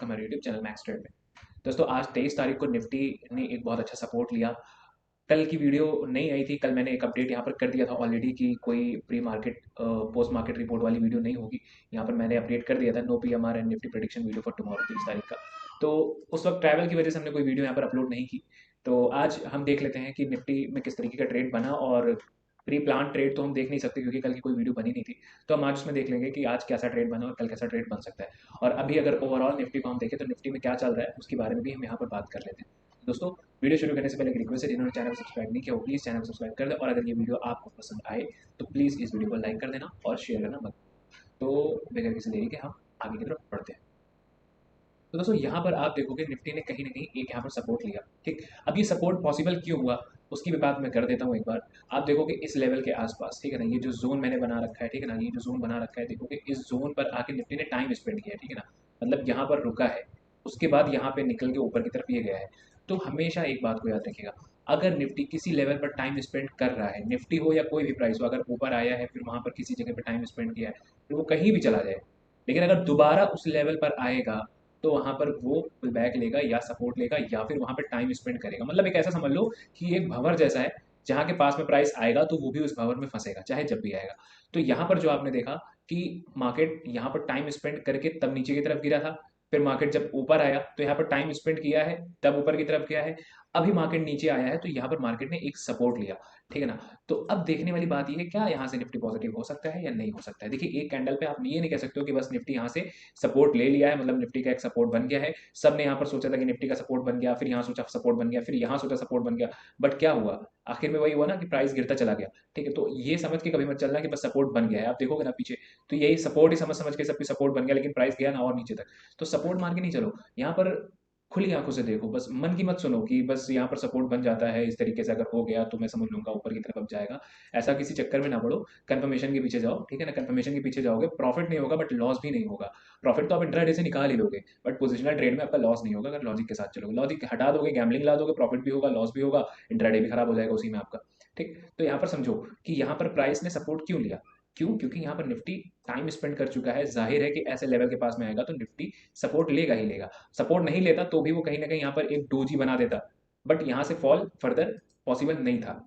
हमारे YouTube channel max trade में। दोस्तों आज 23 तारीख को निफ्टी ने एक बहुत अच्छा सपोर्ट लिया। कल की वीडियो नहीं आई थी, कल मैंने एक अपडेट यहाँ पर कर दिया था ऑलरेडी कि कोई pre market post market report वाली वीडियो नहीं होगी। यहाँ पर मैंने अपडेट कर दिया था no PMR and Nifty prediction video for tomorrow 23 तारीख का। तो उस वक्त ट्रैवल की वजह से हमने कोई वीडियो यहाँ पर अपलोड नहीं की। तो आज हम देख लेते हैं कि निफ्टी में किस तरीके का ट्रेड बना, और प्री प्लान ट्रेड तो हम देख नहीं सकते क्योंकि कल की कोई वीडियो बनी नहीं थी। तो हम आज उसमें देख लेंगे कि आज कैसा ट्रेड बना और कल कैसा ट्रेड बन सकता है। और अभी अगर ओवरऑल निफ्टी को हम देखें तो निफ्टी में क्या चल रहा है उसके बारे में भी हम यहाँ पर बात कर लेते हैं। दोस्तों वीडियो शुरू करने से पहले एक रिक्वेस्ट है, जिन्होंने चैनल को सब्सक्राइब नहीं किया हो प्लीज़ चैनल को सब्सक्राइब कर दें, और अगर ये वीडियो आपको पसंद आए तो प्लीज़ इस वीडियो को लाइक कर देना और शेयर करना मत। तो बगैर किसी देरी के हम आगे की तरफ बढ़ते हैं। तो दोस्तों यहाँ पर आप देखोगे निफ्टी ने कहीं ना कहीं एक यहाँ पर सपोर्ट लिया। ठीक, अब ये सपोर्ट पॉसिबल क्यों हुआ उसकी भी बात मैं कर देता हूँ एक बार। आप देखोगे इस लेवल के आसपास, ठीक है ना, ये जो जोन मैंने बना रखा है, ठीक है ना, ये जो जोन बना रखा है, देखोगे इस जोन पर आके निफ्टी ने टाइम स्पेंड किया है, ठीक है ना, मतलब यहाँ पर रुका है, उसके बाद यहाँ पे निकल के ऊपर की तरफ ये गया है। तो हमेशा एक बात को याद रखिएगा, अगर निफ्टी किसी लेवल पर टाइम स्पेंड कर रहा है, निफ्टी हो या कोई भी प्राइस हो, अगर ऊपर आया है फिर वहां पर किसी जगह पर टाइम स्पेंड किया है, फिर वो कहीं भी चला जाए, लेकिन अगर दोबारा उस लेवल पर आएगा तो वहाँ पर वो पुल बैक लेगा या सपोर्ट लेगा या फिर वहाँ पर टाइम स्पेंड करेगा। मतलब एक ऐसा समझ लो कि ये एक भंवर जैसा है, जहाँ के पास में प्राइस आएगा तो वो भी उस भंवर में फंसेगा चाहे जब भी आएगा। तो यहाँ पर जो आपने देखा कि मार्केट यहाँ पर टाइम स्पेंड करके तब नीचे की तरफ गिरा था, फिर मार्केट जब ऊपर आया तो यहाँ पर टाइम स्पेंड किया है, तब ऊपर की तरफ गया है, अभी मार्केट नीचे आया है तो यहाँ पर मार्केट ने एक सपोर्ट लिया। ठीक है ना। तो अब देखने वाली बात यह है क्या यहाँ से निफ्टी पॉजिटिव हो सकता है या नहीं हो सकता है। देखिए एक कैंडल पे आप ये नहीं कह सकते हो कि बस निफ्टी यहाँ से सपोर्ट ले लिया है, मतलब निफ्टी का एक सपोर्ट बन गया है। सबने यहाँ पर सोचा था कि निफ्टी का सपोर्ट बन गया, फिर यहाँ सोचा सपोर्ट बन गया, फिर यहाँ सोचा सपोर्ट बन गया, बट क्या हुआ आखिर में वही हुआ ना कि प्राइस गिरता चला गया। ठीक है, तो ये समझ के कभी मत चलना कि बस सपोर्ट बन गया है। आप देखोगे ना पीछे तो यही सपोर्ट ही समझ समझ के सबकी सपोर्ट बन गया, लेकिन प्राइस गया ना और नीचे तक। तो सपोर्ट मान के नहीं चलो, यहाँ पर खुली आंखों से देखो, बस मन की मत सुनो कि बस यहाँ पर सपोर्ट बन जाता है इस तरीके से, अगर हो गया तो मैं समझ लूंगा ऊपर की तरफ अब जाएगा। ऐसा किसी चक्कर में ना पड़ो, कंफर्मेशन के पीछे जाओ। ठीक है ना, कंफर्मेशन के पीछे जाओगे, प्रॉफिट नहीं होगा बट लॉस भी नहीं होगा। प्रॉफिट तो आप इंट्राडे से निकाल ही लोगे, बट पोजिशनल ट्रेड में आपका लॉस नहीं होगा अगर लॉजिक के साथ चलोगे। लॉजिक हटा दोगे, गैम्बलिंग ला दोगे, प्रॉफिट भी होगा लॉस भी होगा, इंट्राडे भी खराब हो जाएगा उसी में आपका। ठीक, तो यहाँ पर समझो कि यहाँ पर प्राइस ने सपोर्ट क्यों लिया। क्यों? क्योंकि यहाँ पर निफ्टी टाइम स्पेंड कर चुका है, जाहिर है कि ऐसे लेवल के पास में आएगा तो निफ्टी सपोर्ट लेगा ही लेगा। सपोर्ट नहीं लेता तो भी वो कहीं ना कहीं यहाँ पर एक डोजी बना देता, बट यहाँ से फॉल फर्दर पॉसिबल नहीं था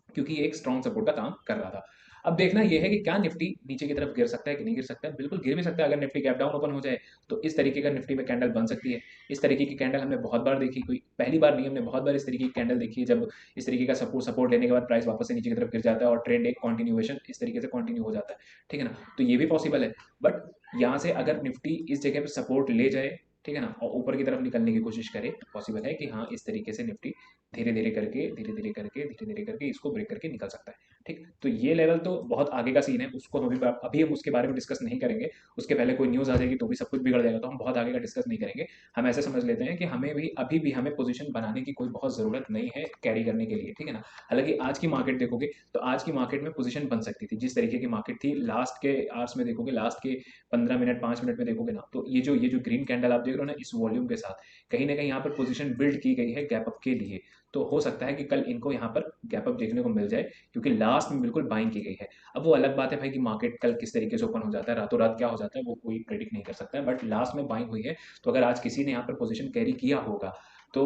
क्योंकि ये एक स्ट्रॉन्ग सपोर्ट का काम कर रहा था। अब देखना यह है कि क्या निफ्टी नीचे की तरफ गिर सकता है कि नहीं गिर सकता है। बिल्कुल गिर भी सकता है, अगर निफ्टी गैप डाउन ओपन हो जाए तो इस तरीके का निफ्टी में कैंडल बन सकती है। इस तरीके की कैंडल हमने बहुत बार देखी, कोई पहली बार नहीं, हमने बहुत बार इस तरीके की कैंडल देखी है, जब इस तरीके का सपोर्ट सपोर्ट लेने के बाद प्राइस वापस से नीचे की तरफ गिर जाता है और ट्रेंड एक कॉन्टिन्यूएशन इस तरीके से कंटिन्यू हो जाता है। ठीक है ना, तो ये भी पॉसिबल है। बट यहाँ से अगर निफ्टी इस जगह पर सपोर्ट ले जाए, ठीक है ना, और ऊपर की तरफ निकलने की कोशिश करे, पॉसिबल है कि हाँ इस तरीके से निफ्टी धीरे धीरे करके धीरे धीरे करके धीरे धीरे करके इसको ब्रेक करके निकल सकता है। ठीक, तो ये लेवल तो बहुत आगे का सीन है, उसको हम अभी हम उसके बारे में डिस्कस नहीं करेंगे। उसके पहले कोई न्यूज़ आ जाएगी तो भी सब कुछ बिगड़ जाएगा, तो हम बहुत आगे का डिस्कस नहीं करेंगे। हम ऐसे समझ लेते हैं कि हमें भी अभी भी हमें पोजीशन बनाने की कोई बहुत ज़रूरत नहीं है कैरी करने के लिए। ठीक है ना, हालांकि आज की मार्केट देखोगे तो आज की मार्केट में पोजीशन बन सकती थी, जिस तरीके की मार्केट थी लास्ट के आवर्स में देखोगे, लास्ट के 15 मिनट 5 मिनट में देखोगे ना, तो ये जो ग्रीन कैंडल आप देख रहे हो ना इस वॉल्यूम के साथ, कहीं ना कहीं यहाँ पर पोजीशन बिल्ड की गई है गैप अप के लिए। तो हो सकता है कि कल इनको यहाँ पर गैप अप देखने को मिल जाए, क्योंकि लास्ट में बिल्कुल बाइंग की गई है। अब वो अलग बात है भाई कि मार्केट कल किस तरीके से ओपन हो जाता है, रातों रात क्या हो जाता है वो कोई प्रेडिक्ट नहीं कर सकता है, बट लास्ट में बाइंग हुई है। तो अगर आज किसी ने यहाँ पर पोजीशन कैरी किया होगा तो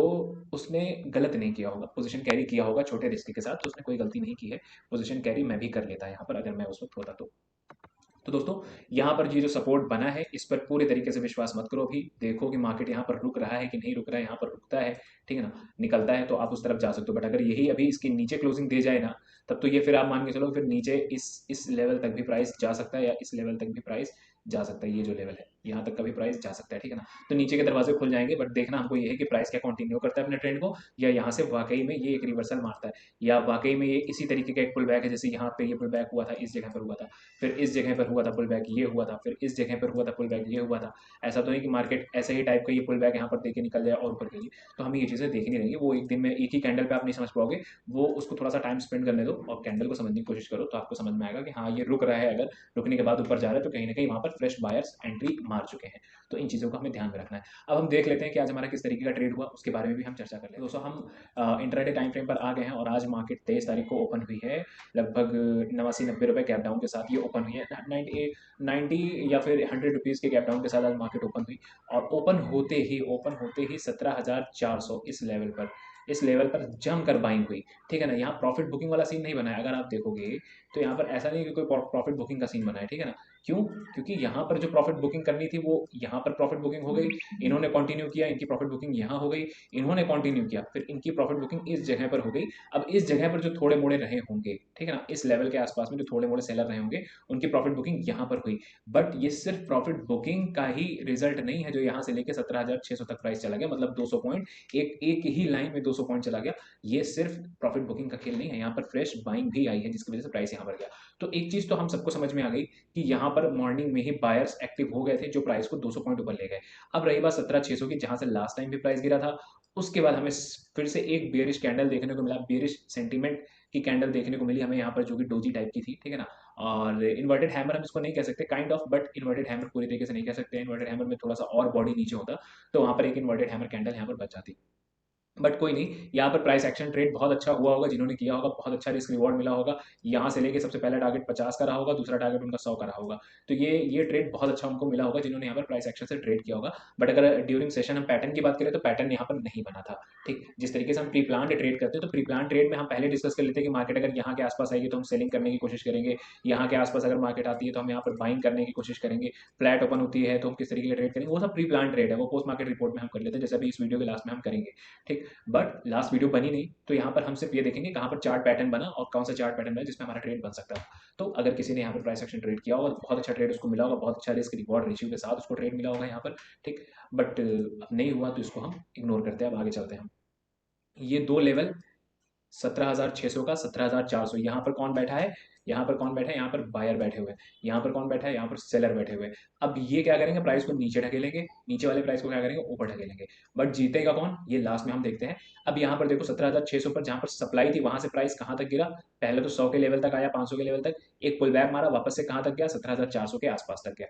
उसने गलत नहीं किया होगा, पोजीशन कैरी किया होगा छोटे रिस्क के साथ, तो उसने कोई गलती नहीं की है। पोजीशन कैरी मैं भी कर लेता यहाँ पर अगर मैं उस वक्त होता तो दोस्तों यहाँ पर ये जो सपोर्ट बना है इस पर पूरे तरीके से विश्वास मत करो। अभी देखो कि मार्केट यहाँ पर रुक रहा है कि नहीं रुक रहा है। यहाँ पर रुकता है, ठीक है ना, निकलता है तो आप उस तरफ जा सकते हो, बट अगर यही अभी इसके नीचे क्लोजिंग दे जाए ना, तब तो ये फिर आप मान के चलो फिर नीचे इस लेवल तक भी प्राइस जा सकता है, या इस लेवल तक भी प्राइस जा सकता है। ये जो लेवल है यहाँ तक का भी प्राइस जा सकता है, ठीक है ना। तो नीचे के दरवाजे खुल जाएंगे, बट देखना हमको ये है कि प्राइस क्या कंटिन्यू करता है अपने ट्रेंड को, या यहाँ से वाकई में ये एक रिवर्सल मारता है, या वाकई में ये इसी तरीके का एक पुल बैक है, जैसे यहाँ पे ये पुल बैक हुआ था, इस जगह पर हुआ था, फिर इस जगह पर हुआ था पुल बैक ये हुआ था, फिर इस जगह पर हुआ था पुल बैक ये हुआ था। ऐसा तो नहीं कि मार्केट ऐसे ही टाइप का ये पुल बैक यहाँ पर देके निकल जाए और ऊपर के लिए। तो हमें ये चीज़ें देखनी रहेंगी, वो एक दिन में एक ही कैंडल पे आप नहीं समझ पाओगे। वो उसको थोड़ा सा टाइम स्पेंड करने दो और कैंडल को समझने की कोशिश करो, तो आपको समझ में आएगा कि हाँ ये रुक रहा है। अगर रुकने के बाद ऊपर जा रहा है तो कहीं ना कहीं वहाँ पर फ्रेश बायर्स एंट्री मार चुके हैं। तो इन चीज़ों को हमें ध्यान में रखना है। अब हम देख लेते हैं कि आज हमारा किस तरीके का ट्रेड हुआ, उसके बारे में भी हम चर्चा कर लेते हैं। दोस्तों हम इंट्राडे टाइम फ्रेम पर आ गए हैं और आज मार्केट 23 तारीख को ओपन हुई है लगभग 89-90 रुपये गैप डाउन के साथ ये ओपन हुई है। 90 या फिर 100 रुपीज़ के गैप डाउन के साथ आज मार्केट ओपन हुई और ओपन होते ही 17,400 इस लेवल पर जमकर बाइंग हुई। ठीक है ना, यहाँ प्रॉफिट बुकिंग वाला सीन नहीं बना है। अगर आप देखोगे तो यहाँ पर ऐसा नहीं कि कोई प्रॉफिट बुकिंग का सीन बना है। ठीक है ना, क्यों? क्योंकि यहाँ पर जो प्रॉफिट बुकिंग करनी थी वो यहाँ पर प्रॉफिट बुकिंग हो गई, इन्होंने कंटिन्यू किया, इनकी प्रॉफिट बुकिंग यहाँ हो गई, इन्होंने कंटिन्यू किया, फिर इनकी प्रॉफिट बुकिंग इस जगह पर हो गई। अब इस जगह पर जो थोड़े मोड़े रहे होंगे, ठीक है ना, इस लेवल के आसपास में जो थोड़े मोड़े सेलर रहे होंगे, उनकी प्रॉफिट बुकिंग यहाँ पर हुई। बट ये सिर्फ प्रॉफिट बुकिंग का ही रिजल्ट नहीं है जो यहाँ से लेकर 17,600 तक प्राइस चला गया, मतलब 200 पॉइंट एक ही लाइन में 200 पॉइंट चला गया। ये सिर्फ प्रॉफिट बुकिंग का खेल नहीं है, यहाँ पर फ्रेश बाइंग भी आई है जिसकी वजह से प्राइस यहाँ पर गया। तो एक चीज तो हम सबको समझ में आ गई कि यहाँ पर मॉर्निंग में ही बायर्स एक्टिव हो गए थे जो प्राइस को 200 पॉइंट ऊपर ले गए। अब रही बात 17,600 की, जहां से लास्ट टाइम भी प्राइस गिरा था, उसके बाद हमें फिर से एक बेरिश कैंडल देखने को मिला, बेरिश सेंटीमेंट की कैंडल देखने को मिली हमें यहाँ पर, जो कि डोजी टाइप की थी। ठीक है ना, और इन्वर्टेड हैमर हम इसको नहीं कह सकते, kind of, but inverted hammer पूरी तरीके से नहीं कह सकते। इन्वर्टेड हैमर में थोड़ा सा और बॉडी नीचे होता तो वहां पर एक इन्वर्टेड हैमर कैंडल यहाँ पर बच जाती। बट कोई नहीं, यहाँ पर प्राइस एक्शन ट्रेड बहुत अच्छा हुआ होगा, जिन्होंने किया होगा बहुत अच्छा रिस्क रिवॉर्ड मिला होगा। यहाँ से लेके सबसे पहला टारगेट 50 का रहा होगा, दूसरा टारगेट उनका 100 का रहा होगा। तो ये ट्रेड बहुत अच्छा उनको मिला होगा जिन्होंने यहाँ पर प्राइस एक्शन से ट्रेड किया होगा। बट अगर ड्यूरिंग सेशन हम पैटर्न की बात करें तो पैटर्न यहाँ पर नहीं बना था। ठीक, जिस तरीके से हम प्री प्लान ट्रेड करते हैं, तो प्री प्लान ट्रेड में हम पहले डिस्कस कर लेते हैं कि मार्केट अगर यहाँ के आसपास आएगी तो हम सेलिंग करने की कोशिश करेंगे, यहाँ के आसपास अगर मार्केट आती है तो हम यहाँ पर बाइंग करने की कोशिश करेंगे, फ्लैट ओपन होती है तो हम किस तरीके का ट्रेड करेंगे, वो सब प्री प्लान ट्रेड है, वो पोस्ट मार्केट रिपोर्ट में हम कर लेते हैं, जैसे अभी इस वीडियो के लास्ट में हम करेंगे। ठीक, बट लास्ट वीडियो बनी नहीं, तो यहाँ पर हम सिर्फ ये देखेंगे कहाँ पर चार्ट पैटर्न बना और कौन सा चार्ट पैटर्न बना जिसमें हमारा ट्रेड बन सकता है। तो अगर किसी ने यहाँ पर प्राइस एक्शन ट्रेड किया होगा तो बहुत अच्छा ट्रेड उसको मिला होगा, बहुत अच्छा रिस्क रिवॉर्ड रेशियो के साथ उसको ट्रेड मिला होगा यहाँ पर। ठीक, बट अब नहीं हुआ तो इसको हम इग्नोर करते हैं। अब आगे चलते हैं हम। ये दो लेवल 17,600 का 17,400, यहाँ पर कौन बैठा है? यहाँ पर कौन बैठा है? यहाँ पर बायर बैठे हुए हैं। यहाँ पर कौन बैठा है? यहाँ पर सेलर बैठे हुए हैं। अब ये क्या करेंगे? प्राइस को नीचे ढकेलेंगे, नीचे वाले प्राइस को क्या करेंगे? ऊपर ढकेलेंगे। बट जीतेगा कौन? ये लास्ट में हम देखते हैं। अब यहाँ पर देखो 17,600 पर जहाँ पर सप्लाई थी वहां से प्राइस कहाँ तक गिरा? पहले तो 100 के लेवल तक आया, 500 के लेवल तक, एक पुल बैक मारा, वापस से कहाँ तक गया? 17,400 के आसपास तक गया।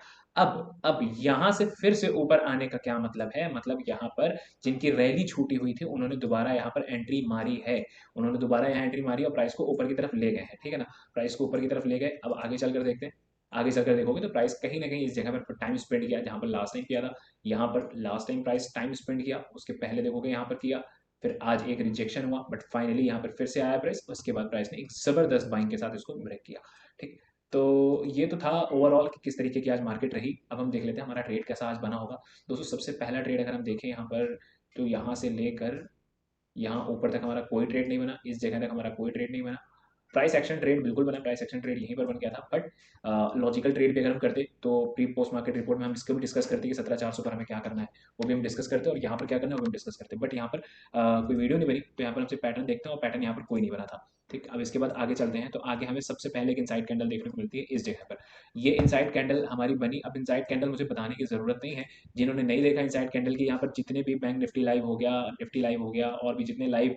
अब यहाँ से फिर से ऊपर आने का क्या मतलब है? मतलब यहाँ पर जिनकी रैली छूटी हुई थी उन्होंने दोबारा यहाँ पर एंट्री मारी है, उन्होंने दोबारा यहाँ एंट्री मारी और प्राइस को ऊपर की तरफ ले गए हैं। ठीक है ना, प्राइस को ऊपर की तरफ ले गए। अब आगे चलकर देखते हैं, आगे चलकर देखोगे तो प्राइस कहीं ना कहीं इस जगह पर टाइम स्पेंड किया जहां पर लास्ट टाइम किया था। यहाँ पर last time price time spend किया, उसके पहले देखोगे यहाँ पर किया, फिर आज एक रिजेक्शन हुआ, बट फाइनली यहाँ पर फिर से आया प्राइस, उसके बाद प्राइस ने एक जबरदस्त बाइंग के साथ इसको ब्रेक किया। ठीक, तो ये तो था ओवरऑल कि किस तरीके की आज मार्केट रही। अब हम देख लेते हैं हमारा ट्रेड कैसा आज बना होगा। दोस्तों सबसे पहला ट्रेड अगर हम देखें यहाँ पर, तो यहाँ से लेकर यहाँ ऊपर तक हमारा कोई ट्रेड नहीं बना, इस जगह तक हमारा कोई ट्रेड नहीं बना। प्राइस एक्शन ट्रेड बिल्कुल बना, प्राइस एक्शन ट्रेड यहीं पर बन गया था। बट लॉजिकल ट्रेड भी अगर हम करते तो प्री पोस्ट मार्केट रिपोर्ट में हम इसको भी डिस्कस करते कि 17,400 पर हमें क्या करना है, वो भी हम डिस्कस करते, और यहाँ पर क्या करना है वो भी डिस्कस करते। बट यहाँ पर कोई वीडियो नहीं बनी, तो यहाँ पर हमसे पैटर्न देखते हैं और पैटर्न यहाँ पर कोई नहीं बना था। ठीक, अब इसके बाद आगे चलते हैं, तो आगे हमें सबसे पहले एक इनसाइड कैंडल देखने को मिलती है इस जगह पर। ये इनसाइड कैंडल हमारी बनी। अब इनसाइड कैंडल मुझे बताने की जरूरत नहीं है, जिन्होंने नहीं देखा इनसाइड कैंडल की, यहाँ पर जितने भी बैंक निफ्टी लाइव हो गया, निफ्टी लाइव हो गया, और भी जितने लाइव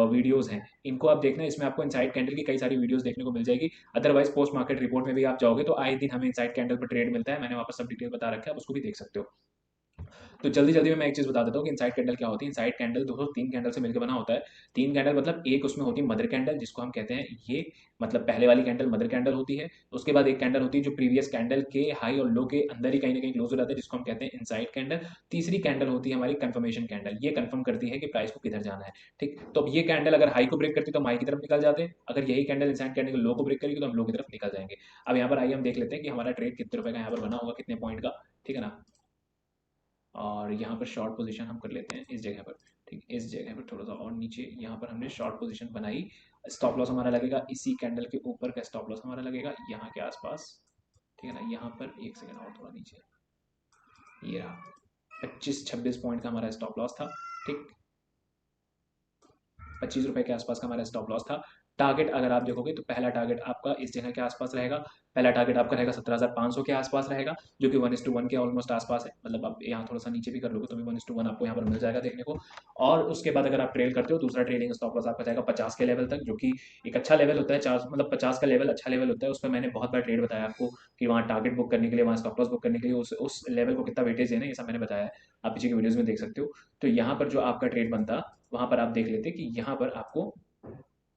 वीडियोस हैं इनको आप देखना, इसमें आपको इनसाइड कैंडल की कई सारी वीडियोस देखने को मिल जाएगी। अदरवाइज पोस्ट मार्केट रिपोर्ट में भी आप जाओगे तो आए दिन हमें इनसाइड कैंडल पर ट्रेड मिलता है, मैंने वापस सब डिटेल बता रखा है, आप उसको भी देख सकते हो। तो जल्दी जल्दी में मैं एक चीज बता देता हूँ कि इनसाइड कैंडल क्या होती है। इनसाइड कैंडल दोस्तों 3 कैंडल से मिलकर बना होता है। 3 कैंडल मतलब एक उसमें होती है मदर कैंडल, जिसको हम कहते हैं, ये मतलब पहले वाली कैंडल मदर कैंडल होती है। उसके बाद एक कैंडल होती है जो प्रीवियस कैंडल के हाई और लो के अंदर ही कहीं ना कहीं क्लोज हो जाता है, जिसको हम कहते हैं इनसाइड कैंडल। तीसरी कैंडल होती है हमारी कंफर्मेशन कैंडल, ये कंफर्म करती है कि प्राइस को किधर जाना है। ठीक, तो अब ये कैंडल अगर हाई को ब्रेक करती है तो हम हाई की तरफ निकल जाते हैं, अगर यही कैंडल इनसाइड कैंडल लो को ब्रेक करेगी तो हम लो की तरफ निकल जाएंगे। अब यहाँ पर आइए हम देख लेते हैं कि हमारा ट्रेड कितने रुपए का यहाँ पर बना होगा, कितने पॉइंट का। ठीक है ना, और यहाँ पर शॉर्ट पोजीशन हम कर लेते हैं इस जगह पर। ठीक, इस जगह पर थोड़ा सा और नीचे यहाँ पर हमने शॉर्ट पोजीशन बनाई। स्टॉप लॉस हमारा लगेगा इसी कैंडल के ऊपर का, स्टॉप लॉस हमारा लगेगा यहाँ के आसपास। ठीक है ना, यहाँ पर एक सेकंड और थोड़ा नीचे, ये रहा 25-26 पॉइंट का हमारा स्टॉप लॉस था। ठीक, 25 रुपए के आसपास का हमारा स्टॉप लॉस था। टारगेट अगर आप देखोगे तो पहला टारगेट आपका इस जगह के आसपास रहेगा। पहला टारगेट आपका रहेगा 17,500 के आसपास रहेगा, जो कि 1:1 के ऑलमोस्ट आसपास है। मतलब आप यहाँ थोड़ा सा नीचे भी कर लोगे तो भी 1:1 आपको यहाँ पर मिल जाएगा देखने को। और उसके बाद अगर आप ट्रेल करते हो, दूसरा ट्रेलिंग स्टॉप लॉस आपका जाएगा 50 के लेवल तक, जो कि एक अच्छा लेवल होता है। चार मतलब 50 का लेवल अच्छा लेवल होता है। उस पर मैंने बहुत बार ट्रेड बताया आपको कि वहाँ टारगेट बुक करने के लिए, वहाँ स्टॉप लॉस बुक करने के लिए उस लेवल को कितना वेटेज देना है, ये सब मैंने बताया है। आप पीछे की वीडियोज में देख सकते हो। तो यहाँ पर जो आपका ट्रेड बनता, वहाँ पर आप देख लेते कि यहाँ पर आपको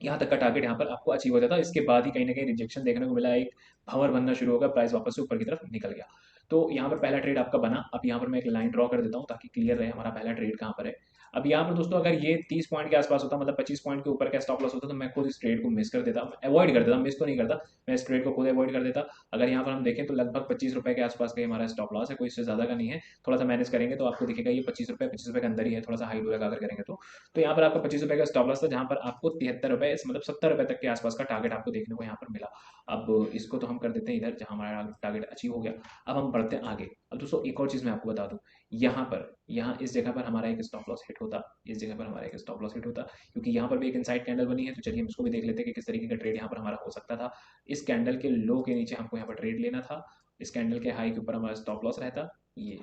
यहाँ तक का टारगेट यहाँ पर आपको अचीव हो जाता है। इसके बाद ही कहीं न कहीं रिजेक्शन देखने को मिला, एक भंवर बनना शुरू होगा, प्राइस वापस से ऊपर की तरफ निकल गया। तो यहाँ पर पहला ट्रेड आपका बना। अब यहाँ पर मैं एक लाइन ड्रॉ कर देता हूँ ताकि क्लियर रहे हमारा पहला ट्रेड कहाँ पर है। अब यहाँ पर दोस्तों अगर ये 30 पॉइंट के आसपास होता, मतलब 25 पॉइंट के ऊपर का स्टॉप लॉस होता, तो मैं खुद इस ट्रेड को मिस कर देता, अवॉइड कर देता, मिस तो नहीं करता, मैं इस ट्रेड को खुद अवॉइड कर देता। अगर यहाँ पर हम देखें तो लगभग 25 रुपए के आसपास का ही हमारा स्टॉप लॉस है, कोई इससे ज़्यादा का नहीं है। थोड़ा सा मैनेज करेंगे तो आपको दिखेगा ये 25 रुपए के अंदर ही है, थोड़ा सा हाई लो लगा कर करेंगे तो यहाँ पर आपका 25 रुपए का स्टॉप लॉस था, जहाँ पर आपको 73 रुपए मतलब 70 रुपए तक के आसपास का टारगेट आपको देखने को यहाँ पर मिला। अब इसको तो हम कर देते हैं इधर, जहाँ हमारा टारगेट अचीव हो गया। अब हम बढ़ते हैं आगे। अब दोस्तों एक और चीज़ मैं आपको बता दूँ, यहाँ इस जगह पर हमारा एक स्टॉप लॉस हिट होता, इस जगह पर हमारा एक स्टॉप लॉस हिट होता, क्योंकि यहाँ पर भी एक इनसाइड कैंडल बनी है। तो चलिए हम इसको भी देख लेते हैं कि किस तरीके का ट्रेड यहाँ पर हमारा हो सकता था। इस कैंडल के लो के नीचे हमको यहाँ पर ट्रेड लेना था, इस कैंडल के हाई के ऊपर हमारा स्टॉप लॉस रहता ये।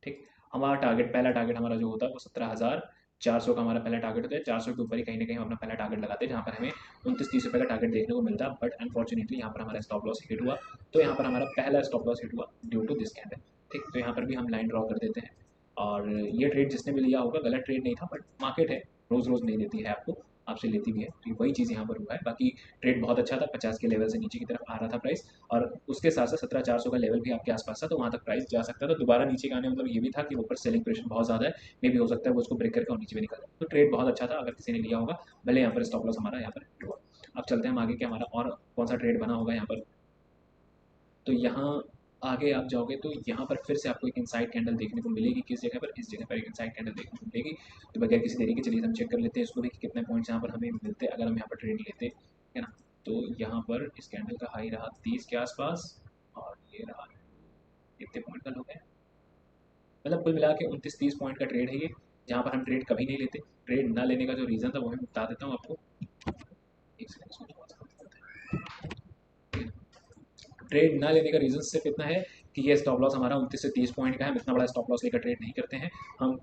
ठीक, हमारा टारगेट, पहला टारगेट हमारा जो होता है वो 17,400 का हमारा पहला टारगेट होता है। 400 के ऊपर ही कहीं ना कहीं हम अपना पहला टारगेट लगाते हैं, जहाँ पर हमें 29-30 रुपये का टारगेट देखने को मिलता है। बट अनफॉर्चुनेटली यहाँ पर हमारा स्टॉप लॉस हिट हुआ। तो यहाँ पर हमारा पहला स्टॉप लॉस हिट हुआ ड्यू टू दिस कैंडल। ठीक, तो यहाँ पर भी हम लाइन ड्रॉ कर देते हैं। और ये ट्रेड जिसने भी लिया होगा, गलत ट्रेड नहीं था, बट मार्केट है, रोज़ रोज़ नहीं देती है आपको, आपसे लेती भी है। तो वही चीज़ यहाँ पर हुआ है। बाकी ट्रेड बहुत अच्छा था, 50 के लेवल से नीचे की तरफ आ रहा था प्राइस, और उसके साथ साथ 17,400 का लेवल भी आपके आसपास था, तो वहाँ तक प्राइस जा सकता था। दोबारा नीचे का आने मतलब ये भी था कि ऊपर सेलिंग प्रेशर बहुत ज़्यादा है, मे भी हो सकता है वो उसको ब्रेक करके और नीचे भी निकल जाए। तो ट्रेड बहुत अच्छा था, अगर किसी ने लिया होगा, भले यहाँ पर स्टॉप लॉस हमारा यहाँ पर हिट हुआ। अब चलते हैं हम आगे कि हमारा और कौन सा ट्रेड बना होगा यहाँ पर। तो यहाँ आगे आप जाओगे तो यहाँ पर फिर से आपको एक इनसाइड कैंडल देखने को मिलेगी। किस जगह पर, इस जगह पर एक इनसाइड कैंडल देखने को मिलेगी। तो बगैर किसी देरी के चलिए हम चेक कर लेते हैं इसको भी कि कितने पॉइंट्स यहाँ पर हमें मिलते हैं अगर हम यहाँ पर ट्रेड लेते, है ना। तो यहाँ पर इस कैंडल का हाई रहा 30 के आसपास, और ये रहा कितने पॉइंट का लो है, मतलब कुल मिला के 29-30 पॉइंट का ट्रेड है ये, जहाँ पर हम ट्रेड कभी नहीं लेते। ट्रेड ना लेने का जो रीज़न था वो मैं बता देता हूँ आपको। एक सेकंड, इसको थोड़ा सा बंद करते हैं। ट्रेड ना लेने का रीज़न सिर्फ इतना है कि ये स्टॉप लॉस हमारा 29 से 30 पॉइंट का है। हम इतना बड़ा स्टॉप लॉस लेकर ट्रेड नहीं करते हैं। हम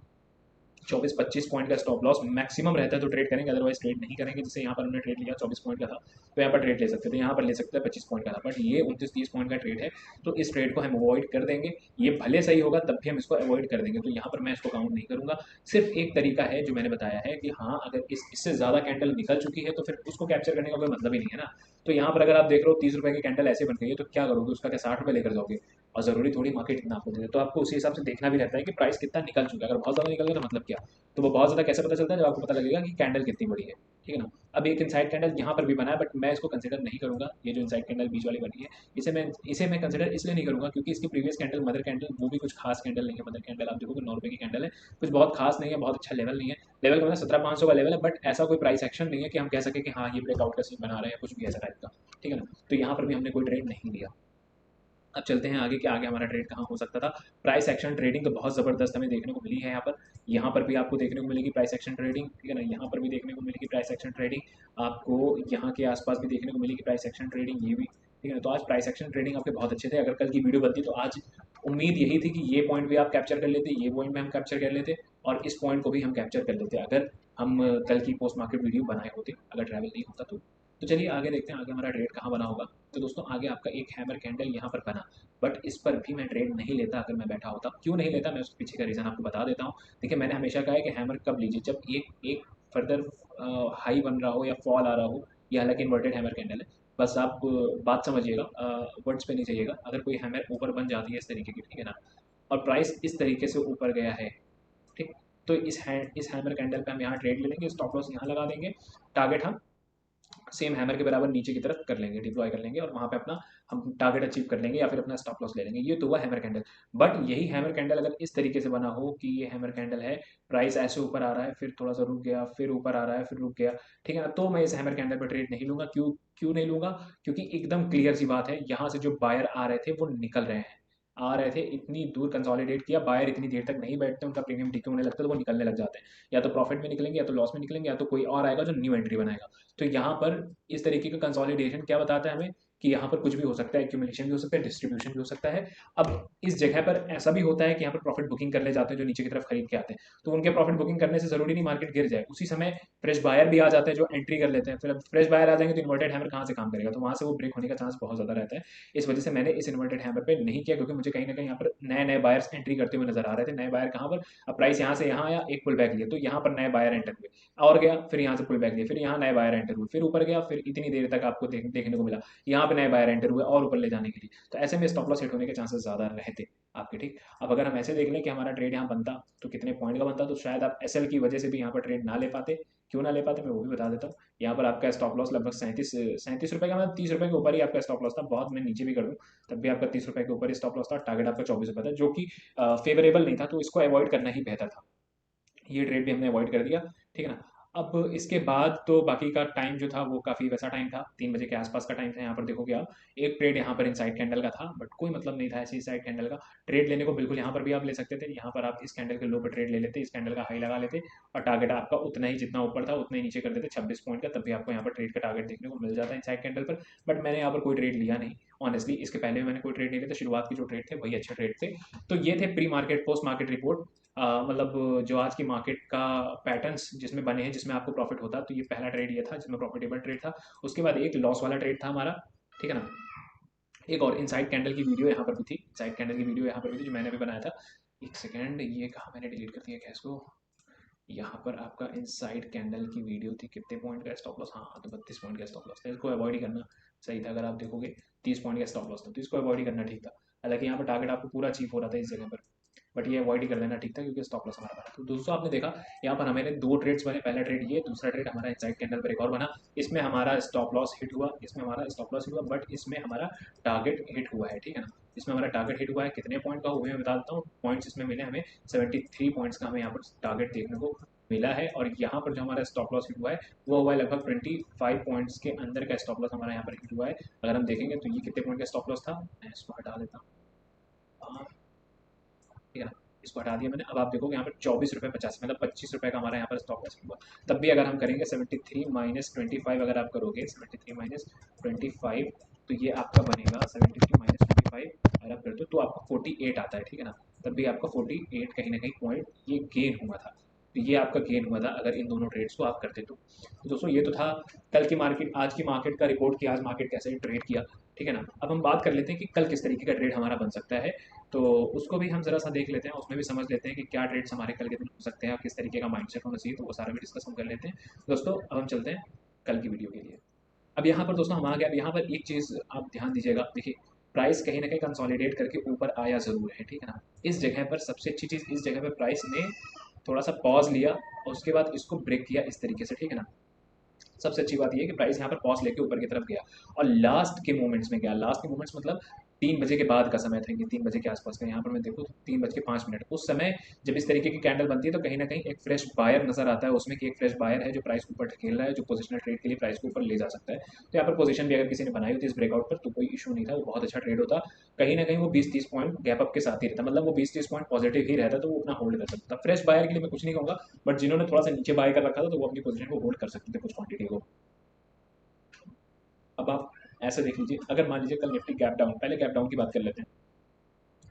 24-25 पॉइंट का स्टॉप लॉस मैक्सिमम रहता है तो ट्रेड करेंगे, अदरवाइज ट्रेड नहीं करेंगे। जैसे यहाँ पर हमने ट्रेड लिया 24 पॉइंट का था, तो यहाँ पर ट्रेड ले सकते थे, यहाँ पर ले सकते हैं 25 पॉइंट का था, बट ये 29-30 पॉइंट का ट्रेड है, तो इस ट्रेड को हम अवॉइड कर देंगे। ये भले सही होगा तब भी हम इसको अवॉइड कर देंगे, तो यहाँ पर मैं इसको काउंट नहीं करूँगा। सिर्फ एक तरीका है जो मैंने बताया है कि हाँ, अगर इससे ज़्यादा कैंडल निकल चुकी है तो फिर उसको कैप्चर करने का कोई मतलब ही नहीं है ना। तो यहाँ पर अगर आप देख रहे हो 30 रुपये की कैंडल ऐसे बन गई है, तो क्या करोगे, उसका क्या 60 रुपये लेकर जाओगे, और ज़रूरी थोड़ी मार्केट इतना आपको दे दे। तो आपको उसी हिसाब से देखना भी रहता है कि प्राइस कितना निकल चुका है। अगर बहुत ज़्यादा निकल गया तो मतलब क्या, तो वो बहुत ज़्यादा कैसे पता चलता है, जब आपको पता लगेगा कि कैंडल कितनी बड़ी है। ठीक है ना। अब एक इनसाइड कैंडल यहाँ पर भी बना है, बट मैं इसको कंसिडर नहीं करूँगा। ये जो इनसाइड कैंडल बीच वाली बनी है, इसे मैं कंसिडर इसलिए नहीं करूँगा क्योंकि इसकी प्रीवियस कैंडल, मदर कैंडल, वो भी कुछ खास कैंडल नहीं है। मदर कैंडल आप देखोगे 9 रुपये की कैंडल है, कुछ बहुत खास नहीं है, बहुत अच्छा लेवल नहीं है। लेवल का मतलब 17,500 का लेवल है, बट ऐसा कोई प्राइस एक्शन नहीं है कि हम कह सके कि हाँ ये ब्रेकआउट का सीन बना रहे हैं, कुछ भी ऐसा टाइप का। ठीक है ना। तो यहाँ पर भी हमने कोई ट्रेड नहीं लिया। अब चलते हैं आगे कि आगे हमारा ट्रेड कहाँ हो सकता था। प्राइस एक्शन ट्रेडिंग तो बहुत ज़बरदस्त हमें देखने को मिली है यहाँ पर। यहाँ पर भी आपको देखने को मिलेगी प्राइस एक्शन ट्रेडिंग, ठीक है ना। यहाँ पर भी देखने को मिलेगी प्राइस एक्शन ट्रेडिंग, आपको यहाँ के आसपास भी देखने को मिलेगी प्राइस एक्शन ट्रेडिंग, ये भी, ठीक है ना। तो आज प्राइस एक्शन ट्रेडिंग आपके बहुत अच्छे थे। अगर कल की वीडियो बनती तो आज उम्मीद यही थी कि ये पॉइंट भी आप कैप्चर कर लेते, ये पॉइंट भी हम कैप्चर कर लेते, और इस पॉइंट को भी हम कैप्चर कर लेते अगर हम कल की पोस्ट मार्केट वीडियो बनाए होते, अगर ट्रैवल नहीं होता तो चलिए आगे देखते हैं आगे हमारा ट्रेड कहाँ बना होगा। तो दोस्तों आगे आपका एक हैमर कैंडल यहाँ पर बना, बट इस पर भी मैं ट्रेड नहीं लेता अगर मैं बैठा होता। क्यों नहीं लेता, मैं उसके पीछे का रीज़न आपको बता देता हूँ। देखिए मैंने हमेशा कहा है कि हैमर कब लीजिए, जब एक एक फर्दर हाई बन रहा हो या फॉल आ रहा हो। ये हालांकि इन्वर्टेड हैमर कैंडल है, बस आप बात समझिएगा, वर्ड्स पे नहीं चाहिएगा। अगर कोई हैमर ऊपर बन जाती है इस तरीके की, ठीक है ना, और प्राइस इस तरीके से ऊपर गया है, ठीक, तो इस हैमर कैंडल पे हम यहाँ ट्रेड ले लेंगे, स्टॉप लॉस यहाँ लगा देंगे, टारगेट हम सेम हैमर के बराबर नीचे की तरफ कर लेंगे, डिप्लॉय कर लेंगे, और वहाँ पे अपना हम टारगेट अचीव कर लेंगे या फिर अपना स्टॉप लॉस ले लेंगे। ये तो हुआ हैमर कैंडल। बट यही हैमर कैंडल अगर इस तरीके से बना हो कि ये हैमर कैंडल है, प्राइस ऐसे ऊपर आ रहा है, फिर थोड़ा सा रुक गया, फिर ऊपर आ रहा है, फिर रुक गया, ठीक है ना, तो मैं इस हैमर कैंडल पर ट्रेड नहीं लूंगा। क्यों क्यों नहीं लूंगा, क्योंकि एकदम क्लियर सी बात है, यहाँ से जो बायर आ रहे थे वो निकल रहे हैं। आ रहे थे, इतनी दूर कंसोलिडेट किया, बायर इतनी देर तक नहीं बैठते, उनका प्रीमियम टिके होने लगता है तो वो निकलने लग जाते हैं, या तो प्रॉफिट में निकलेंगे, या तो लॉस में निकलेंगे, या तो कोई और आएगा जो न्यू एंट्री बनाएगा। तो यहाँ पर इस तरीके का कंसोलिडेशन क्या बताता है हमें कि यहाँ पर कुछ भी हो सकता है, एक्यूमुलेशन भी हो सकता है, डिस्ट्रीब्यूशन भी हो सकता है। अब इस जगह पर ऐसा भी होता है कि यहाँ पर प्रॉफिट बुकिंग कर ले जाते हैं जो नीचे की तरफ खरीद के आते हैं, तो उनके प्रॉफिट बुकिंग करने से जरूरी नहीं मार्केट गिर जाए, उसी समय फ्रेश बायर भी आ जाते हैं जो एंट्री कर लेते हैं। फिर अब फ्रेश बायर आ जाएंगे तो इन्वर्टेड हैमर कहाँ से काम करेगा, तो वहाँ से वो ब्रेक होने का चांस बहुत ज़्यादा रहता है। इस वजह से मैंने इस इन्वर्टेड हैमर पे नहीं किया, क्योंकि मुझे कहीं ना कहीं यहाँ पर नए नए बायर्स एंट्री करते हुए नजर आ रहे थे। नए बायर कहाँ पर, अब प्राइस यहाँ से यहाँ आया, एक पुल बैक लिया, तो यहाँ पर नए बायर एंटर हुए, और गया, फिर यहाँ से पुल बैक लिया, फिर यहाँ नए बायर एंटर हुए, फिर ऊपर गया, फिर इतनी देर तक आपको देखने को मिला यहाँ पे नए बायर एंटर हुए और ऊपर ले जाने के लिए। तो ऐसे में स्टॉप लॉस हिट होने के चांसेस ज़्यादा रहते आपके, ठीक। अब अगर हम ऐसे देख लें कि हमारा ट्रेड यहाँ बनता तो कितने पॉइंट का बनता, तो शायद आप एसएल की वजह से भी यहाँ पर ट्रेड ना ले पाते। क्यों ना ले पाते मैं वो भी बता देता हूँ। यहाँ पर आपका स्टॉप लॉस लगभग 37 रुपये का, मतलब 30 रुपये के ऊपर ही आपका स्टॉप लॉस था, बहुत मैं नीचे भी कर दूँ तब भी आपका 30 रुपये के ऊपर ही स्टॉप लॉस था। टारगेट आपका 24 रुपये था, जो कि फेवरेबल नहीं था, तो इसको अवॉइड करना ही बेहतर था। ये ट्रेड भी हमने अवॉइड कर दिया, ठीक है ना। अब इसके बाद तो बाकी का टाइम जो था वो काफ़ी वैसा टाइम था, 3 बजे के आसपास का टाइम था। यहाँ पर देखोगे आप, एक ट्रेड यहाँ पर इनसाइड कैंडल का था, बट कोई मतलब नहीं था ऐसे इनसाइड कैंडल का ट्रेड लेने को। बिल्कुल यहाँ पर भी आप ले सकते थे, यहाँ पर आप इस कैंडल के लो पर ट्रेड ले लेते, इस कैंडल का हाई लगा लेते, और टारगेट आपका उतना ही जितना ऊपर था उतना ही नीचे कर देते 26 पॉइंट का, तब भी आपको यहाँ पर ट्रेड का टारगेट देखने को मिल जाता है इनसाइड कैंडल पर। बट मैंने यहाँ पर कोई ट्रेड लिया नहीं ऑनेस्टली, इसके पहले भी मैंने कोई ट्रेड नहीं लिया था, शुरुआत के जो ट्रेड थे वही अच्छे ट्रेड थे। तो ये थे pre market post market report, मतलब जो आज की मार्केट का पैटर्न्स जिसमें बने हैं, जिसमें आपको प्रॉफिट होता है। तो ये पहला ट्रेड ये था जिसमें प्रॉफिटेबल ट्रेड था। उसके बाद एक लॉस वाला ट्रेड था हमारा, ठीक है ना। एक और इनसाइड कैंडल की वीडियो यहाँ पर भी थी, इनसाइड कैंडल की वीडियो यहाँ पर भी थी जो मैंने भी बनाया था। एक सेकेंड, ये कहाँ मैंने डिलीट कर दिया गैस को। यहाँ पर आपका इनसाइड कैंडल की वीडियो थी, कितने पॉइंट का स्टॉप लॉस, हाँ तो 32 पॉइंट का स्टॉप लॉस था, इसको अवॉइड ही करना सही था। अगर आप देखोगे 30 पॉइंट का स्टॉप लॉस था, तो इसको अवॉइड ही करना ठीक था। हालांकि यहाँ पर टारगेट आपको पूरा अचीव हो रहा था इस जगह पर, बट ये अवॉइड ही कर लेना ठीक था, क्योंकि स्टॉप लॉस हमारा बना। तो दोस्तों आपने देखा यहाँ पर हमारे दो ट्रेड्स बने, पहला ट्रेड ये, दूसरा ट्रेड हमारा इनसाइड कैंडल पर एक और बना। इसमें हमारा स्टॉप लॉस हिट हुआ, इसमें हमारा स्टॉप लॉस हिट हुआ, बट इसमें हमारा टारगेट हिट हुआ है, ठीक है ना। इसमें हमारा टारगेट हिट हुआ है, कितने पॉइंट का हुआ है मैं बता देता हूँ। पॉइंट्स इसमें मिले हमें 73 पॉइंट्स का, हमें यहाँ पर टारगेट देखने को मिला है। और यहाँ पर जो हमारा स्टॉप लॉस हिट हुआ है वो हुआ है लगभग 25 पॉइंट्स के अंदर का स्टॉप लॉस हमारा यहाँ पर हिट हुआ है। अगर हम देखेंगे तो ये कितने पॉइंट का स्टॉप लॉस था, मैं इसको हटा देता हूँ, ठीक है ना। इसको हटा दिया मैंने। अब आप देखोगे यहाँ पर 24 रुपये 50, मतलब 25 रुपये का हमारा यहाँ पर स्टॉप लॉस हुआ। तब भी अगर हम करेंगे 73 माइनस 25, अगर आप करोगे 73 माइनस 25, तो ये आपका बनेगा 73 माइनस 25, अगर आप करते हो तो आपका 48 आता है, ठीक है ना। तब भी आपका 48 कहीं ना कहीं पॉइंट ये गेन हुआ था। तो ये आपका गेन हुआ था अगर इन दोनों ट्रेड्स को आप करते तो दोस्तों ये तो था कल की मार्केट, आज की मार्केट का रिपोर्ट किया, आज मार्केट कैसे ट्रेड किया, ठीक है ना। अब हम बात कर लेते हैं कि कल किस तरीके का ट्रेड हमारा बन सकता है, तो उसको भी हम ज़रा सा देख लेते हैं, उसमें भी समझ लेते हैं कि क्या ट्रेड्स हमारे कल के दिन हो सकते हैं और किस तरीके का माइंडसेट होना चाहिए, तो वो सारा भी डिस्कस हम कर लेते हैं। दोस्तों अब हम चलते हैं कल की वीडियो के लिए। अब यहाँ पर दोस्तों हमारा क्या, यहाँ पर एक चीज़ आप ध्यान दीजिएगा, देखिए प्राइस कहीं ना कहीं कंसोलिडेट करके ऊपर आया ज़रूर है, ठीक है ना। इस जगह पर सबसे अच्छी चीज़, इस जगह पर प्राइस ने थोड़ा सा पॉज लिया और उसके बाद इसको ब्रेक किया इस तरीके से, ठीक है ना। सबसे अच्छी बात यह है कि प्राइस यहाँ पर पॉज लेके ऊपर की तरफ गया और लास्ट के मोमेंट्स में गया। लास्ट के मोमेंट्स मतलब 3 बजे के बाद का समय था, कि 3 बजे के आसपास का, यहाँ पर मैं देखूँ तो 3 बज के 5 मिनट, उस समय जब इस तरीके की कैंडल बनती है तो कहीं ना कहीं एक फ्रेश बायर नजर आता है उसमें, कि एक फ्रेश बायर है जो प्राइस को ऊपर ढकेल रहा है, जो पोजिशनल ट्रेड के लिए प्राइस को ऊपर ले जा सकता है। तो यहाँ पर पोजीशन भी अगर किसी ने बनाई होती इस ब्रेकआउट पर तो कोई इशू नहीं था, वो बहुत अच्छा ट्रेड होता। कहीं ना कहीं वो 20-30 पॉइंट गैप अप के साथ ही रहता, मतलब वो 20-30 पॉइंट पॉजिटिव ही रहता, तो वो अपना होल्ड कर सकता था। फ्रेश बायर के लिए मैं कुछ नहीं कहूँगा, बट जिन्होंने थोड़ा सा नीचे बाय कर रखा था तो वो अपनी पोजीशन को होल्ड कर सकते थे, कुछ क्वांटिटी को। अब आप ऐसे देख लीजिए, अगर मान लीजिए कल निफ्टी गैप डाउन, पहले गैप डाउन की बात कर लेते हैं।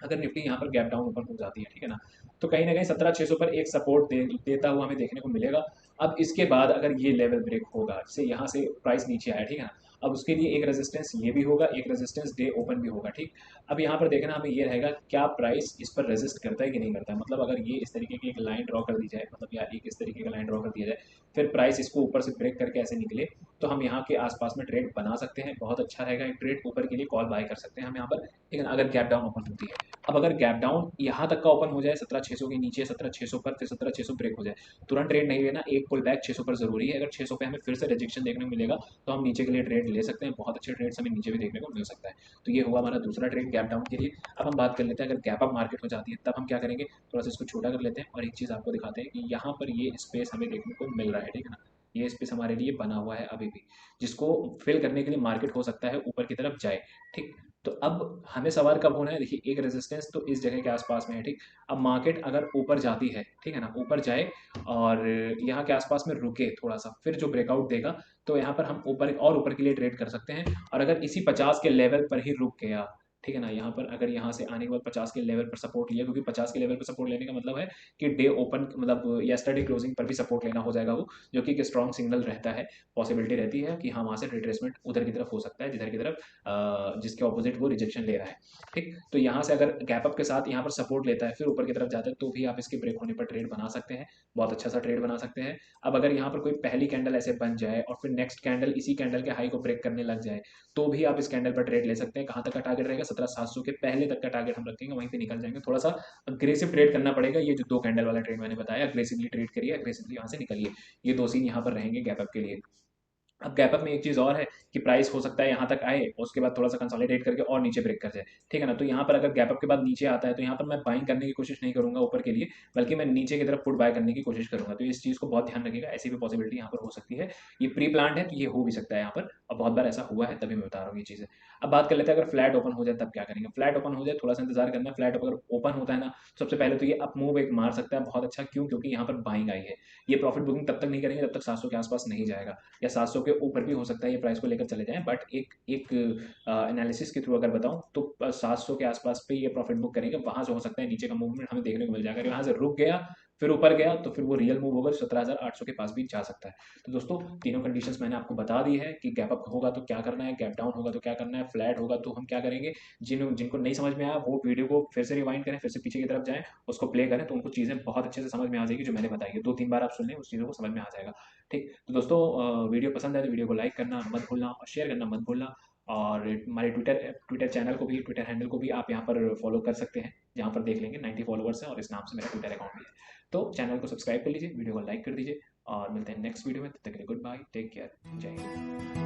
अगर निफ्टी यहाँ पर गैप डाउन ऊपर हो जाती है, ठीक है ना, तो कहीं ना कहीं 17,600 पर एक सपोर्ट देता हुआ हमें देखने को मिलेगा। अब इसके बाद अगर ये लेवल ब्रेक होगा, जैसे यहाँ से प्राइस नीचे आया, ठीक है ना, अब उसके लिए एक रेजिस्टेंस ये भी होगा, एक रेजिस्टेंस डे ओपन भी होगा, ठीक। अब यहाँ पर देखना हमें ये रहेगा क्या प्राइस इस पर रेजिस्ट करता है कि नहीं करता है। मतलब अगर ये इस तरीके की एक लाइन ड्रॉ कर दी जाए, मतलब या एक इस तरीके का लाइन ड्रॉ कर दिया जाए, फिर प्राइस इसको ऊपर से ब्रेक करके ऐसे निकले, तो हम यहाँ के आसपास में ट्रेड बना सकते हैं, बहुत अच्छा रहेगा एक ट्रेड, ऊपर के लिए कॉल बाय कर सकते हैं हम यहाँ पर, ठीक है ना, अगर गैप डाउन ओपन होती है। अब अगर गैप डाउन यहाँ तक का ओपन हो जाए 17,600 के नीचे, 17,600 पर, फिर 17,600 ब्रेक हो जाए, तुरंत ट्रेड नहीं लेना, एक पुल बैक 600 पर जरूरी है। अगर 600 पे हमें फिर से रिजेक्शन देखने को मिलेगा तो हम नीचे के लिए ट्रेड ले सकते हैं, बहुत अच्छे ट्रेड्स हमें नीचे भी देखने को मिल सकता है। तो ये हुआ हमारा दूसरा ट्रेड गैप डाउन के लिए। अब हम बात कर लेते हैं अगर गैप अप मार्केट हो जाती है तब हम क्या करेंगे, थोड़ा सा इसको छोटा कर लेते हैं और एक चीज़ आपको दिखाते हैं कि यहाँ पर ये स्पेस हमें देखने को मिल रहा है, ठीक है ना। ये स्पेस हमारे लिए बना हुआ है अभी भी, जिसको फिल करने के लिए मार्केट हो सकता है ऊपर की तरफ जाए, ठीक। तो अब हमें सवार कब होना है, देखिए एक रेजिस्टेंस तो इस जगह के आसपास में है, ठीक। अब मार्केट अगर ऊपर जाती है, ठीक है ना, ऊपर जाए और यहाँ के आसपास में रुके थोड़ा सा, फिर जो ब्रेकआउट देगा तो यहाँ पर हम ऊपर और ऊपर के लिए ट्रेड कर सकते हैं। और अगर इसी 50 के लेवल पर ही रुक गया, ठीक है ना, यहाँ पर अगर यहाँ से आने के बाद 50 के लेवल पर सपोर्ट लिया, क्योंकि 50 के लेवल पर सपोर्ट लेने का मतलब है कि डे ओपन मतलब यस्टरडे क्लोजिंग पर भी सपोर्ट लेना हो जाएगा वो, जो कि एक स्ट्रॉन्ग सिग्नल रहता है। पॉसिबिलिटी रहती है कि हाँ वहाँ से रिट्रेसमेंट उधर की तरफ हो सकता है, जिधर की तरफ जिसके ऑपोजिट वो रिजेक्शन ले रहा है, ठीक। तो यहाँ से अगर गैप अप के साथ यहाँ पर सपोर्ट लेता है फिर ऊपर की तरफ जाता है, तो भी आप इसके ब्रेक होने पर ट्रेड बना सकते हैं, बहुत अच्छा सा ट्रेड बना सकते हैं। अब अगर यहाँ पर कोई पहली कैंडल ऐसे बन जाए और फिर नेक्स्ट कैंडल इसी कैंडल के हाई को ब्रेक करने लग जाए, तो भी आप इस कैंडल पर ट्रेड ले सकते हैं। कहाँ तक का टारगेट रहेगा, 17,700 के पहले तक का टारगेट हम रखेंगे, वहीं पे निकल जाएंगे। थोड़ा सा अग्रेसिव ट्रेड करना पड़ेगा, ये जो 2 कैंडल वाला ट्रेड मैंने बताया, अग्रेसिवली ट्रेड करिए, अग्रेसिवली यहाँ से निकलिए। ये 2 सीन यहाँ पर रहेंगे गैप अप के लिए। अब गैप अप में एक चीज़ और है कि प्राइस हो सकता है यहाँ तक आए और उसके बाद थोड़ा सा कंसोलिडेट करके और नीचे ब्रेक कर जाए, ठीक है ना। तो यहाँ पर अगर गैप अप के बाद नीचे आता है तो यहाँ पर मैं बाइंग करने की कोशिश नहीं करूंगा ऊपर के लिए, बल्कि मैं नीचे की तरफ पुट बाय करने की कोशिश करूंगा। तो इस चीज़ को बहुत ध्यान रखिएगा, ऐसी भी पॉसिबिलिटी यहाँ पर हो सकती है। ये प्री प्लान्ड है तो ये हो भी सकता है यहाँ पर, और बहुत बार ऐसा हुआ है, तभी मैं बता रहा हूँ ये चीज़ें। अब बात कर लेते हैं अगर फ्लैट ओपन हो जाए तब क्या करेंगे। फ्लैट ओपन हो जाए थोड़ा सा इंतजार करना है। फ्लैट अगर ओपन होता है ना, सबसे पहले तो ये अप मूव एक मार सकता है बहुत अच्छा, क्यों, क्योंकि यहाँ पर बाइंग आई है। ये प्रॉफिट बुकिंग तब तक नहीं करेंगे जब तक 700 के आसपास नहीं जाएगा, या 700 के ऊपर भी हो सकता है ये प्राइस को लेकर चले जाएं, बट एक एक एनालिसिस के थ्रू अगर बताऊं तो 700 के आसपास पे ये प्रॉफिट बुक करेंगे। वहां से हो सकता है नीचे का मूवमेंट हमें देखने को मिल जाएगा, यहाँ से रुक गया फिर ऊपर गया तो फिर वो रियल मूव होगा, 17,800 के पास भी जा सकता है। तो दोस्तों तीनों कंडीशंस मैंने आपको बता दी है कि गैप अप होगा तो क्या करना है, गैप डाउन होगा तो क्या करना है, फ्लैट होगा तो हम क्या करेंगे। जिनको नहीं समझ में आया वो वीडियो को फिर से रिवाइंड करें, फिर से पीछे की तरफ जाएं, उसको प्ले करें, तो उनको चीज़ें बहुत अच्छे से समझ में आ जाएगी जो मैंने बताई है। 2-3 बार आप सुन लें, उस चीज़ों को समझ में आ जाएगा, ठीक। तो दोस्तों वीडियो पसंद है तो वीडियो को लाइक करना मत भूलना और शेयर करना मत भूलना। और हमारे ट्विटर ट्विटर चैनल को भी, ट्विटर हैंडल को भी आप यहाँ पर फॉलो कर सकते हैं, जहाँ पर देख लेंगे 90 फॉलोवर्स हैं और इस नाम से मेरा ट्विटर अकाउंट भी है। तो चैनल को सब्सक्राइब कर लीजिए, वीडियो को लाइक कर दीजिए, और मिलते हैं नेक्स्ट वीडियो में। तब तक के लिए गुड बाय, टेक केयर, जय हिंद।